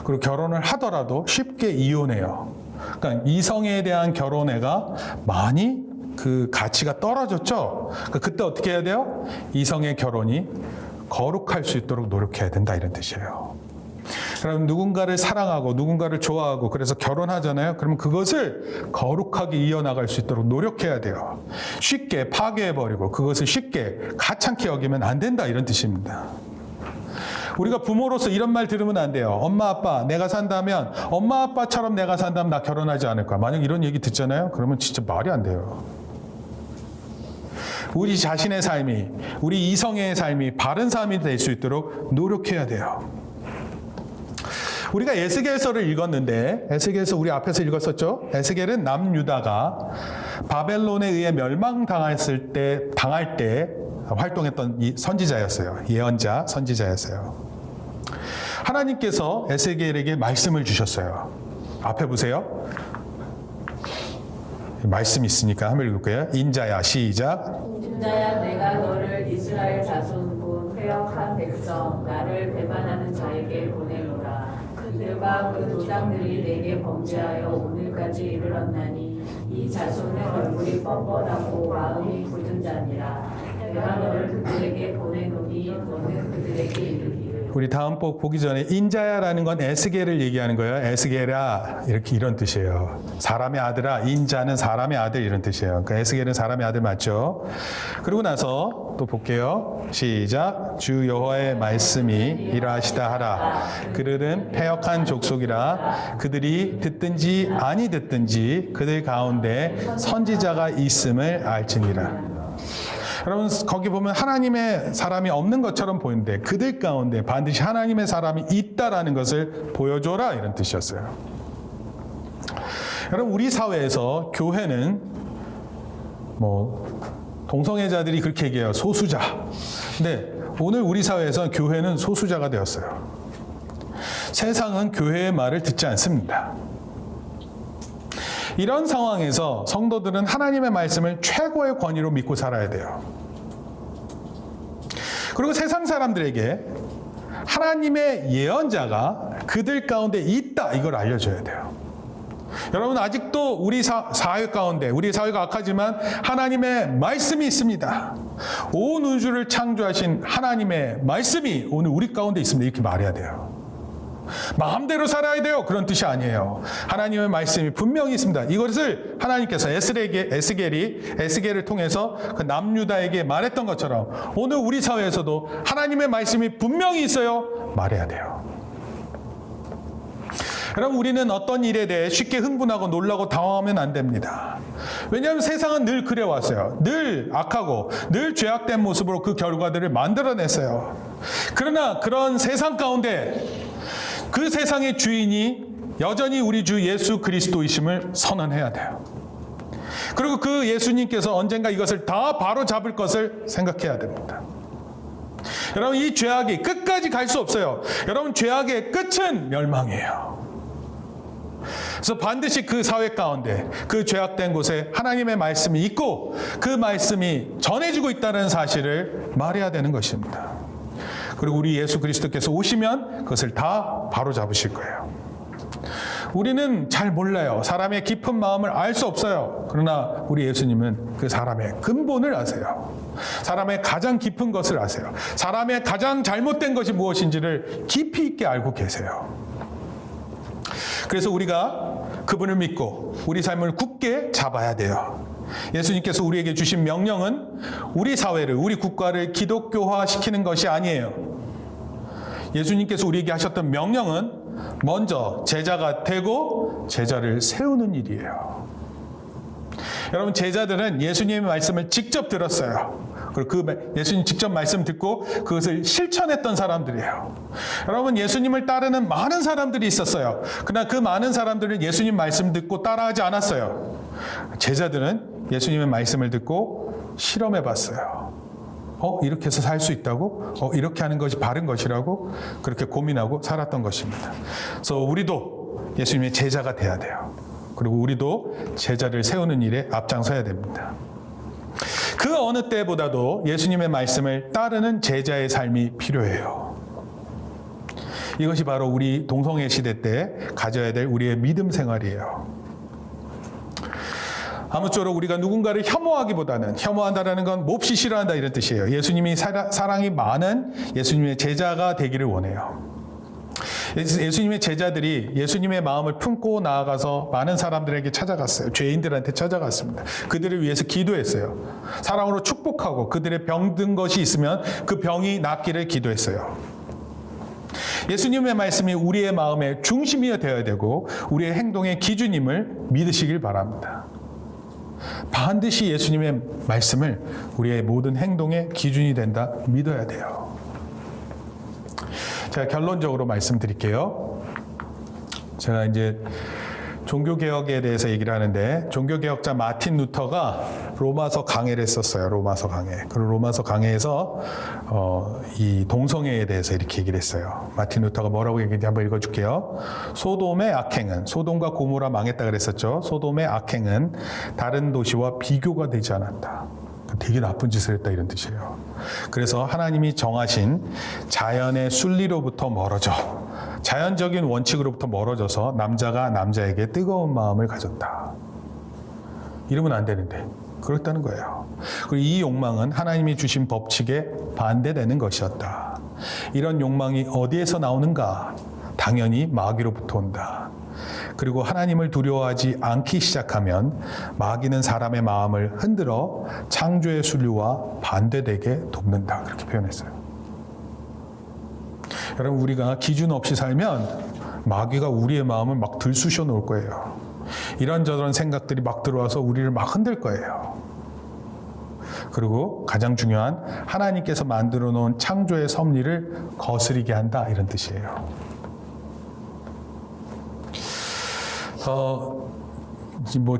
그리고 결혼을 하더라도 쉽게 이혼해요. 그러니까 이성에 대한 결혼애가 많이 그 가치가 떨어졌죠. 그러니까 그때 어떻게 해야 돼요? 이성의 결혼이 거룩할 수 있도록 노력해야 된다 이런 뜻이에요. 여러분, 누군가를 사랑하고 누군가를 좋아하고 그래서 결혼하잖아요. 그러면 그것을 거룩하게 이어나갈 수 있도록 노력해야 돼요. 쉽게 파괴해버리고 그것을 쉽게 가찮게 여기면 안 된다 이런 뜻입니다. 우리가 부모로서 이런 말 들으면 안 돼요. 엄마 아빠 내가 산다면 엄마 아빠처럼 내가 산다면 나 결혼하지 않을 거야. 만약 이런 얘기 듣잖아요. 그러면 진짜 말이 안 돼요. 우리 자신의 삶이, 우리 이성의 삶이 바른 삶이 될 수 있도록 노력해야 돼요. 우리가 에스겔서를 읽었는데, 에스겔서 우리 앞에서 읽었었죠? 에스겔은 남유다가 바벨론에 의해 멸망당할 때 활동했던 이 선지자였어요. 예언자, 선지자였어요. 하나님께서 에스겔에게 말씀을 주셨어요. 앞에 보세요. 말씀 있으니까 한번 읽을게요. 인자야, 시작. 인자야, 내가 너를 이스라엘 자손 회역한 백성 나를 배반하는 자에게 보내노라. 그들과 그 조상들이 내게 범죄하여 오늘까지 이르렀나니 이 자손의 얼굴이 뻔뻔하고 마음이 굳은 자니라. 내가 너를 그들에게 보내노니 너는 그들에게 이르기를 우리 다음 복 보기 전에 인자야라는 건 에스겔을 얘기하는 거예요. 에스겔아 이렇게 이런 뜻이에요. 사람의 아들아, 인자는 사람의 아들 이런 뜻이에요. 그러니까 에스겔은 사람의 아들 맞죠? 그러고 나서 또 볼게요. 시작. 주 여호와의 말씀이 이러하시다 하라. 그들은 패역한 족속이라 그들이 듣든지 아니 듣든지 그들 가운데 선지자가 있음을 알지니라. 여러분 거기 보면 하나님의 사람이 없는 것처럼 보이는데 그들 가운데 반드시 하나님의 사람이 있다라는 것을 보여줘라 이런 뜻이었어요. 여러분 우리 사회에서 교회는 동성애자들이 그렇게 얘기해요. 소수자. 근데 오늘 우리 사회에서 교회는 소수자가 되었어요. 세상은 교회의 말을 듣지 않습니다. 이런 상황에서 성도들은 하나님의 말씀을 최고의 권위로 믿고 살아야 돼요. 그리고 세상 사람들에게 하나님의 예언자가 그들 가운데 있다 이걸 알려줘야 돼요. 여러분 아직도 우리 사회 가운데 우리 사회가 악하지만 하나님의 말씀이 있습니다. 온 우주를 창조하신 하나님의 말씀이 오늘 우리 가운데 있습니다. 이렇게 말해야 돼요. 마음대로 살아야 돼요. 그런 뜻이 아니에요. 하나님의 말씀이 분명히 있습니다. 이것을 하나님께서 에스겔을 통해서 그 남유다에게 말했던 것처럼 오늘 우리 사회에서도 하나님의 말씀이 분명히 있어요. 말해야 돼요. 여러분 우리는 어떤 일에 대해 쉽게 흥분하고 놀라고 당황하면 안 됩니다. 왜냐하면 세상은 늘 그래왔어요. 늘 악하고 늘 죄악된 모습으로 그 결과들을 만들어냈어요. 그러나 그런 세상 가운데 그 세상의 주인이 여전히 우리 주 예수 그리스도이심을 선언해야 돼요. 그리고 그 예수님께서 언젠가 이것을 다 바로 잡을 것을 생각해야 됩니다. 여러분 이 죄악이 끝까지 갈 수 없어요. 여러분 죄악의 끝은 멸망이에요. 그래서 반드시 그 사회 가운데 그 죄악된 곳에 하나님의 말씀이 있고 그 말씀이 전해지고 있다는 사실을 말해야 되는 것입니다. 그리고 우리 예수 그리스도께서 오시면 그것을 다 바로 잡으실 거예요. 우리는 잘 몰라요. 사람의 깊은 마음을 알 수 없어요. 그러나 우리 예수님은 그 사람의 근본을 아세요. 사람의 가장 깊은 것을 아세요. 사람의 가장 잘못된 것이 무엇인지를 깊이 있게 알고 계세요. 그래서 우리가 그분을 믿고 우리 삶을 굳게 잡아야 돼요. 예수님께서 우리에게 주신 명령은 우리 사회를, 우리 국가를 기독교화시키는 것이 아니에요. 예수님께서 우리에게 하셨던 명령은 먼저 제자가 되고 제자를 세우는 일이에요. 여러분 제자들은 예수님의 말씀을 직접 들었어요. 그리고 그 예수님 직접 말씀 듣고 그것을 실천했던 사람들이에요. 여러분 예수님을 따르는 많은 사람들이 있었어요. 그러나 그 많은 사람들은 예수님 말씀 듣고 따라하지 않았어요. 제자들은 예수님의 말씀을 듣고 실험해 봤어요. 이렇게 해서 살 수 있다고? 이렇게 하는 것이 바른 것이라고? 그렇게 고민하고 살았던 것입니다. 그래서 우리도 예수님의 제자가 돼야 돼요. 그리고 우리도 제자를 세우는 일에 앞장서야 됩니다. 그 어느 때보다도 예수님의 말씀을 따르는 제자의 삶이 필요해요. 이것이 바로 우리 동성애 시대 때 가져야 될 우리의 믿음 생활이에요. 아무쪼록 우리가 누군가를 혐오하기보다는, 혐오한다는 건 몹시 싫어한다 이런 뜻이에요. 예수님이 사랑이 많은 예수님의 제자가 되기를 원해요. 예수님의 제자들이 예수님의 마음을 품고 나아가서 많은 사람들에게 찾아갔어요. 죄인들한테 찾아갔습니다. 그들을 위해서 기도했어요. 사랑으로 축복하고 그들의 병든 것이 있으면 그 병이 낫기를 기도했어요. 예수님의 말씀이 우리의 마음의 중심이 되어야 되고 우리의 행동의 기준임을 믿으시길 바랍니다. 반드시 예수님의 말씀을 우리의 모든 행동의 기준이 된다 믿어야 돼요. 제가 결론적으로 말씀드릴게요. 제가 이제 종교개혁에 대해서 얘기를 하는데 종교개혁자 마틴 루터가 로마서 강해를 썼어요. 로마서 강해. 그리고 로마서 강해에서 이 동성애에 대해서 이렇게 얘기를 했어요. 마틴 루터가 뭐라고 얘기했는지 한번 읽어줄게요. 소돔의 악행은, 소돔과 고모라 망했다 그랬었죠. 소돔의 악행은 다른 도시와 비교가 되지 않았다. 되게 나쁜 짓을 했다 이런 뜻이에요. 그래서 하나님이 정하신 자연의 순리로부터 멀어져 자연적인 원칙으로부터 멀어져서 남자가 남자에게 뜨거운 마음을 가졌다. 이러면 안 되는데 그렇다는 거예요. 그리고 이 욕망은 하나님이 주신 법칙에 반대되는 것이었다. 이런 욕망이 어디에서 나오는가? 당연히 마귀로부터 온다. 그리고 하나님을 두려워하지 않기 시작하면 마귀는 사람의 마음을 흔들어 창조의 순리와 반대되게 돕는다. 그렇게 표현했어요. 여러분, 우리가 기준 없이 살면 마귀가 우리의 마음을 막 들쑤셔 놓을 거예요. 이런저런 생각들이 막 들어와서 우리를 막 흔들 거예요. 그리고 가장 중요한 하나님께서 만들어 놓은 창조의 섭리를 거스리게 한다. 이런 뜻이에요.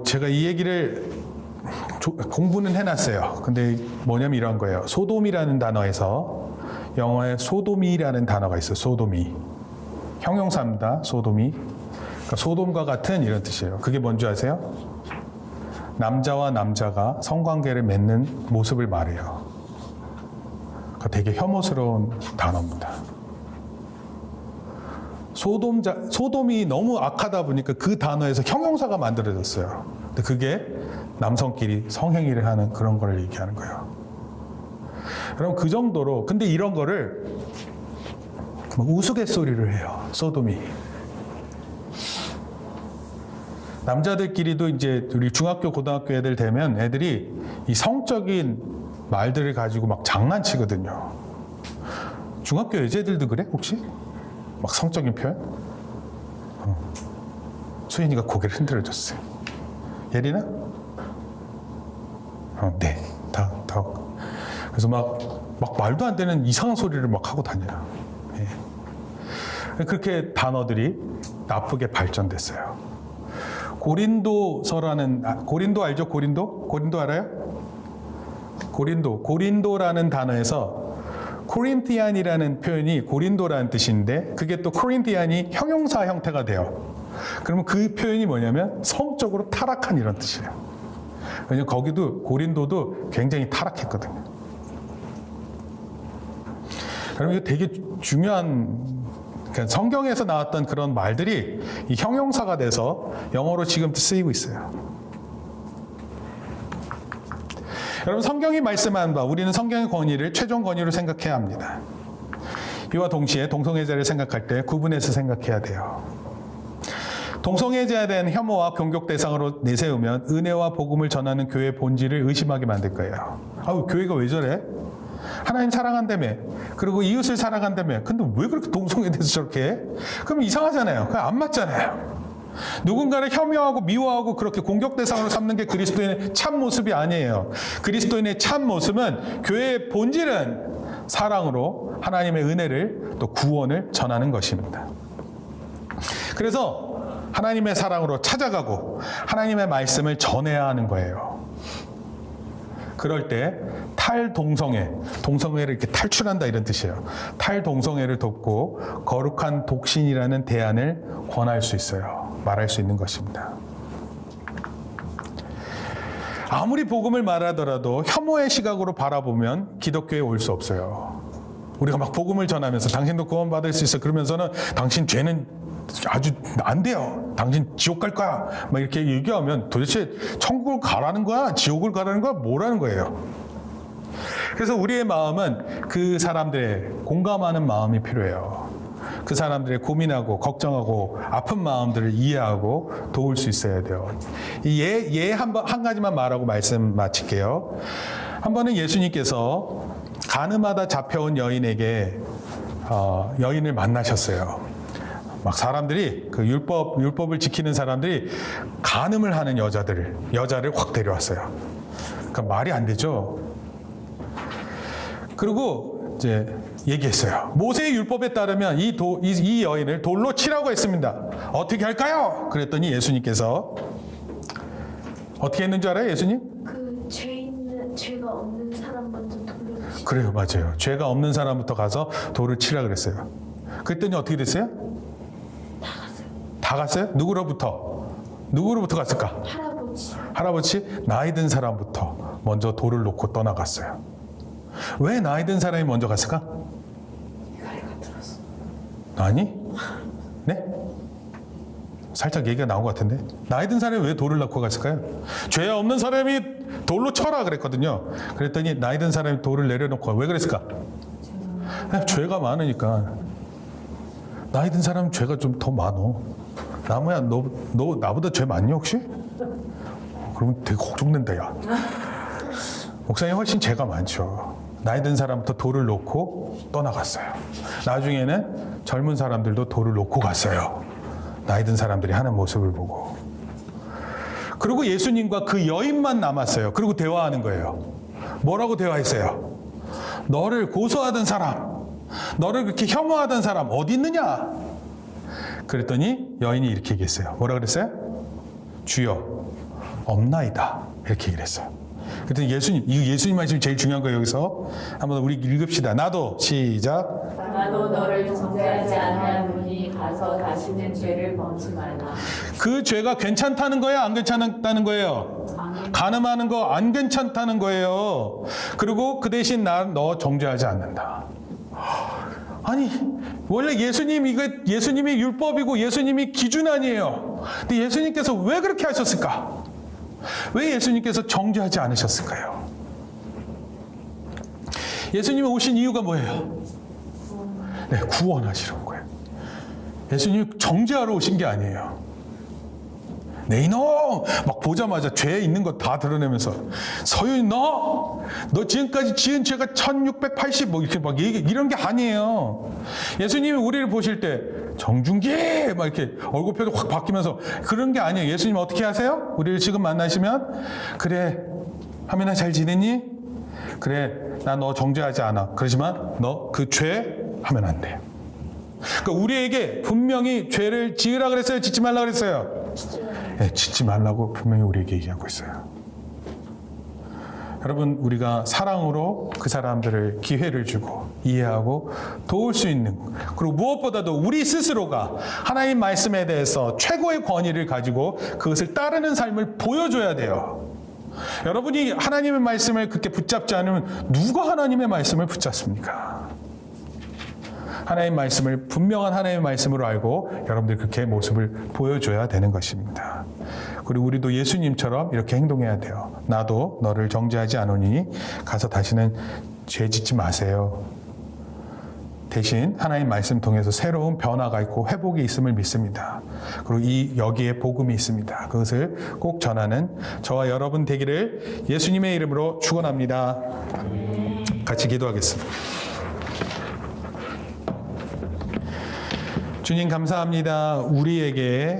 제가 이 얘기를 공부는 해놨어요. 근데 뭐냐면 이런 거예요. 소돔이라는 단어에서 영어에 소돔이라는 단어가 있어요. 소돔이. 형용사입니다. 소돔이. 그러니까 소돔과 같은 이런 뜻이에요. 그게 뭔지 아세요? 남자와 남자가 성관계를 맺는 모습을 말해요. 그러니까 되게 혐오스러운 단어입니다. 소돔이 너무 악하다 보니까 그 단어에서 형용사가 만들어졌어요. 근데 그게 남성끼리 성행위를 하는 그런 걸 얘기하는 거예요. 여러분, 그 정도로, 근데 이런 거를 우스갯소리를 해요. 소돔이. 남자들끼리도 이제 우리 중학교, 고등학교 애들 되면 애들이 이 성적인 말들을 가지고 막 장난치거든요. 중학교 여자애들도 그래, 혹시? 막 성적인 표현? 수인이가 고개를 흔들어줬어요. 예린아? 네. 다. 그래서 막 말도 안 되는 이상한 소리를 막 하고 다녀요. 예. 그렇게 단어들이 나쁘게 발전됐어요. 고린도 알죠? 고린도 알아요? 고린도라는 단어에서 코린티안이라는 표현이 고린도라는 뜻인데 그게 또 코린티안이 형용사 형태가 돼요. 그러면 그 표현이 뭐냐면 성적으로 타락한 이런 뜻이에요. 왜냐면 거기도 고린도도 굉장히 타락했거든요. 그럼 이거 되게 중요한, 그러니까 성경에서 나왔던 그런 말들이 이 형용사가 돼서 영어로 지금 쓰이고 있어요. 여러분, 성경이 말씀한 바 우리는 성경의 권위를 최종 권위로 생각해야 합니다. 이와 동시에 동성애자를 생각할 때 구분해서 생각해야 돼요. 동성애자에 대한 혐오와 공격 대상으로 내세우면 은혜와 복음을 전하는 교회의 본질을 의심하게 만들 거예요. 아우, 교회가 왜 저래? 하나님 사랑한다며, 그리고 이웃을 사랑한다며, 근데 왜 그렇게 동성애에 대해서 저렇게 해? 그럼 이상하잖아요. 그냥 안 맞잖아요. 누군가를 혐오하고 미워하고 그렇게 공격 대상으로 삼는 게 그리스도인의 참 모습이 아니에요. 그리스도인의 참 모습은, 교회의 본질은 사랑으로 하나님의 은혜를 또 구원을 전하는 것입니다. 그래서 하나님의 사랑으로 찾아가고 하나님의 말씀을 전해야 하는 거예요. 그럴 때 동성애를 이렇게 탈출한다 이런 뜻이에요. 탈동성애를 돕고 거룩한 독신이라는 대안을 권할 수 있어요. 말할 수 있는 것입니다. 아무리 복음을 말하더라도 혐오의 시각으로 바라보면 기독교에 올 수 없어요. 우리가 막 복음을 전하면서 당신도 구원받을 수 있어 그러면서는 당신 죄는 아주 안 돼요. 당신 지옥 갈 거야. 막 이렇게 얘기하면 도대체 천국을 가라는 거야? 지옥을 가라는 거야? 뭐라는 거예요? 그래서 우리의 마음은 그 사람들의 공감하는 마음이 필요해요. 그 사람들의 고민하고 걱정하고 아픈 마음들을 이해하고 도울 수 있어야 돼요. 한 가지만 말하고 말씀 마칠게요. 한 번은 예수님께서 간음하다 잡혀온 여인에게 여인을 만나셨어요. 막 사람들이 그 율법을 지키는 사람들이 간음을 하는 여자를 확 데려왔어요. 그러니까 말이 안 되죠. 그리고 이제 얘기했어요. 모세의 율법에 따르면 이 여인을 돌로 치라고 했습니다. 어떻게 할까요? 그랬더니 예수님께서 어떻게 했는 줄 알아요, 예수님? 죄가 없는 사람 먼저 돌을 치고. 그래요, 맞아요. 죄가 없는 사람부터 가서 돌을 치라 그랬어요. 그랬더니 어떻게 됐어요? 다 갔어요? 누구로부터 갔을까? 할아버지? 나이 든 사람부터 먼저 돌을 놓고 떠나갔어요. 왜 나이 든 사람이 먼저 갔을까? 이가리가 들었어. 아니? 네? 살짝 얘기가 나온 것 같은데? 나이 든 사람이 왜 돌을 놓고 갔을까요? 죄 없는 사람이 돌로 쳐라 그랬거든요. 그랬더니 나이 든 사람이 돌을 내려놓고 왜 그랬을까? 그냥 죄가 많으니까. 나이 든 사람은 죄가 좀 더 많어. 나무야, 너 나보다 죄 많니 혹시? 그러면 되게 걱정된다, 야. 목사님 훨씬 죄가 많죠. 나이 든 사람부터 돌을 놓고 떠나갔어요. 나중에는 젊은 사람들도 돌을 놓고 갔어요. 나이 든 사람들이 하는 모습을 보고. 그리고 예수님과 그 여인만 남았어요. 그리고 대화하는 거예요. 뭐라고 대화했어요? 너를 고소하던 사람, 너를 그렇게 혐오하던 사람 어디 있느냐? 그랬더니 여인이 이렇게 얘기했어요. 뭐라 그랬어요? 주여, 없나이다. 이렇게 얘기를 했어요. 그랬더니 예수님 말씀이 제일 중요한 거예요. 여기서 한번 우리 읽읍시다. 나도 시작. 나도 너를 정죄하지 아니하노니 가서 다시는 죄를 범치 말라. 그 죄가 괜찮다는 거예요? 안 괜찮다는 거예요? 간음하는 거 안 괜찮다는 거예요. 그리고 그 대신 너 정죄하지 않는다. 아니, 원래 예수님이 율법이고 예수님이 기준 아니에요. 근데 예수님께서 왜 그렇게 하셨을까? 왜 예수님께서 정죄하지 않으셨을까요? 예수님이 오신 이유가 뭐예요? 네, 구원하시려는 거예요. 예수님이 정죄하러 오신 게 아니에요. 네, 이놈! 막 보자마자 죄 있는 거 다 드러내면서, 서윤이 너 지금까지 지은 죄가 1680, 뭐 이렇게 막 이런 게 아니에요. 예수님이 우리를 보실 때, 정중기! 막 이렇게 얼굴 표정 확 바뀌면서 그런 게 아니에요. 예수님 어떻게 하세요? 우리를 지금 만나시면, 그래, 하민아 잘 지냈니? 그래, 나 너 정죄하지 않아. 그러지만 너 그 죄 하면 안 돼. 그러니까 우리에게 분명히 죄를 지으라 그랬어요? 짓지 말라 그랬어요? 네, 짓지 말라고 분명히 우리에게 얘기하고 있어요. 여러분, 우리가 사랑으로 그 사람들을 기회를 주고 이해하고 도울 수 있는, 그리고 무엇보다도 우리 스스로가 하나님 말씀에 대해서 최고의 권위를 가지고 그것을 따르는 삶을 보여줘야 돼요. 여러분이 하나님의 말씀을 그렇게 붙잡지 않으면 누가 하나님의 말씀을 붙잡습니까? 하나님의 말씀을 분명한 하나님의 말씀으로 알고 여러분들이 그렇게 모습을 보여줘야 되는 것입니다. 그리고 우리도 예수님처럼 이렇게 행동해야 돼요. 나도 너를 정죄하지 않으니 가서 다시는 죄 짓지 마세요. 대신 하나님 말씀 통해서 새로운 변화가 있고 회복이 있음을 믿습니다. 그리고 여기에 복음이 있습니다. 그것을 꼭 전하는 저와 여러분 되기를 예수님의 이름으로 축원합니다. 같이 기도하겠습니다. 주님 감사합니다. 우리에게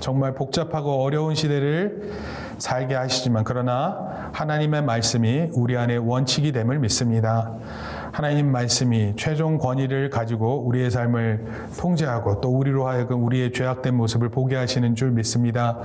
정말 복잡하고 어려운 시대를 살게 하시지만 그러나 하나님의 말씀이 우리 안에 원칙이 됨을 믿습니다. 하나님 말씀이 최종 권위를 가지고 우리의 삶을 통제하고 또 우리로 하여금 우리의 죄악된 모습을 보게 하시는 줄 믿습니다.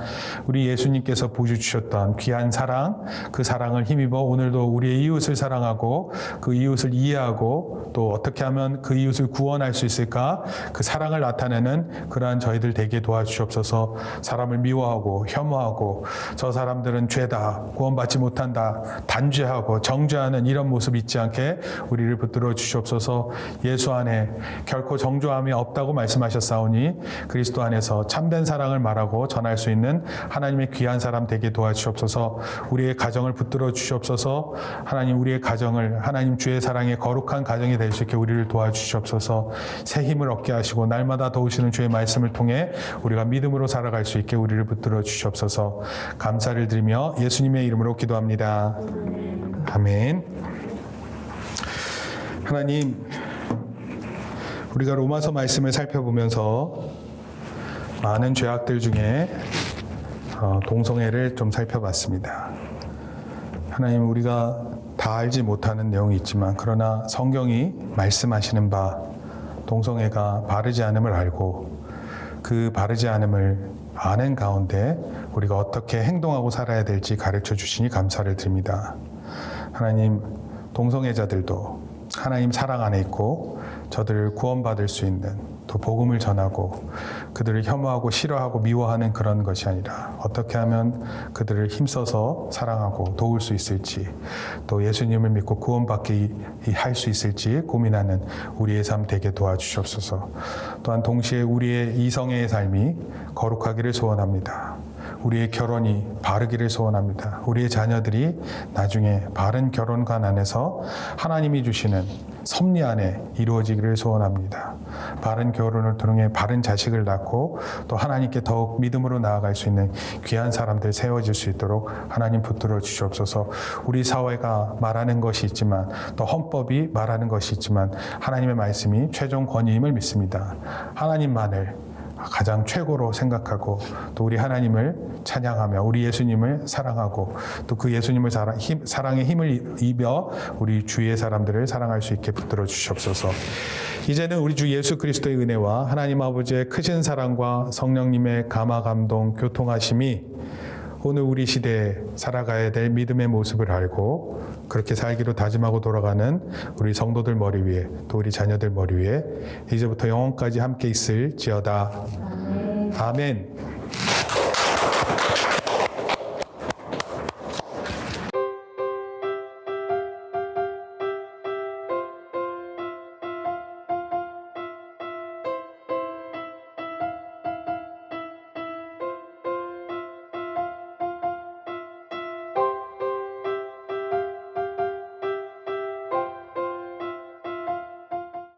우리 예수님께서 보여주셨던 귀한 사랑, 그 사랑을 힘입어 오늘도 우리의 이웃을 사랑하고 그 이웃을 이해하고 또 어떻게 하면 그 이웃을 구원할 수 있을까? 그 사랑을 나타내는 그러한 저희들 되게 도와주시옵소서. 사람을 미워하고 혐오하고 저 사람들은 죄다, 구원받지 못한다, 단죄하고 정죄하는 이런 모습 있지 않게 우리를 붙들어 주시옵소서. 예수 안에 결코 정죄함이 없다고 말씀하셨사오니 그리스도 안에서 참된 사랑을 말하고 전할 수 있는 하나님의 귀한 사람 되게 도와주시옵소서. 우리의 가정을 붙들어 주시옵소서. 하나님 우리의 가정을 하나님 주의 사랑의 거룩한 가정이 될 수 있게 우리를 도와주시옵소서. 새 힘을 얻게 하시고 날마다 도우시는 주의 말씀을 통해 우리가 믿음으로 살아갈 수 있게 우리를 붙들어 주시옵소서. 감사를 드리며 예수님의 이름으로 기도합니다. 아멘. 하나님, 우리가 로마서 말씀을 살펴보면서 많은 죄악들 중에 동성애를 좀 살펴봤습니다. 하나님, 우리가 다 알지 못하는 내용이 있지만 그러나 성경이 말씀하시는 바 동성애가 바르지 않음을 알고 그 바르지 않음을 아는 가운데 우리가 어떻게 행동하고 살아야 될지 가르쳐 주시니 감사를 드립니다. 하나님, 동성애자들도 하나님 사랑 안에 있고 저들을 구원받을 수 있는 또 복음을 전하고 그들을 혐오하고 싫어하고 미워하는 그런 것이 아니라 어떻게 하면 그들을 힘써서 사랑하고 도울 수 있을지 또 예수님을 믿고 구원받게 할 수 있을지 고민하는 우리의 삶 되게 도와주시옵소서. 또한 동시에 우리의 이성애의 삶이 거룩하기를 소원합니다. 우리의 결혼이 바르기를 소원합니다. 우리의 자녀들이 나중에 바른 결혼관 안에서 하나님이 주시는 섭리 안에 이루어지기를 소원합니다. 바른 결혼을 통해 바른 자식을 낳고 또 하나님께 더욱 믿음으로 나아갈 수 있는 귀한 사람들 세워질 수 있도록 하나님 붙들어 주시옵소서. 우리 사회가 말하는 것이 있지만 또 헌법이 말하는 것이 있지만 하나님의 말씀이 최종 권위임을 믿습니다. 하나님만을 가장 최고로 생각하고 또 우리 하나님을 찬양하며 우리 예수님을 사랑하고 또 그 예수님을 사랑의 힘을 입어 우리 주위의 사람들을 사랑할 수 있게 붙들어 주시옵소서. 이제는 우리 주 예수 그리스도의 은혜와 하나님 아버지의 크신 사랑과 성령님의 감화 감동 교통하심이 오늘 우리 시대에 살아가야 될 믿음의 모습을 알고 그렇게 살기로 다짐하고 돌아가는 우리 성도들 머리 위에 또 우리 자녀들 머리 위에 이제부터 영원까지 함께 있을지어다. 아멘.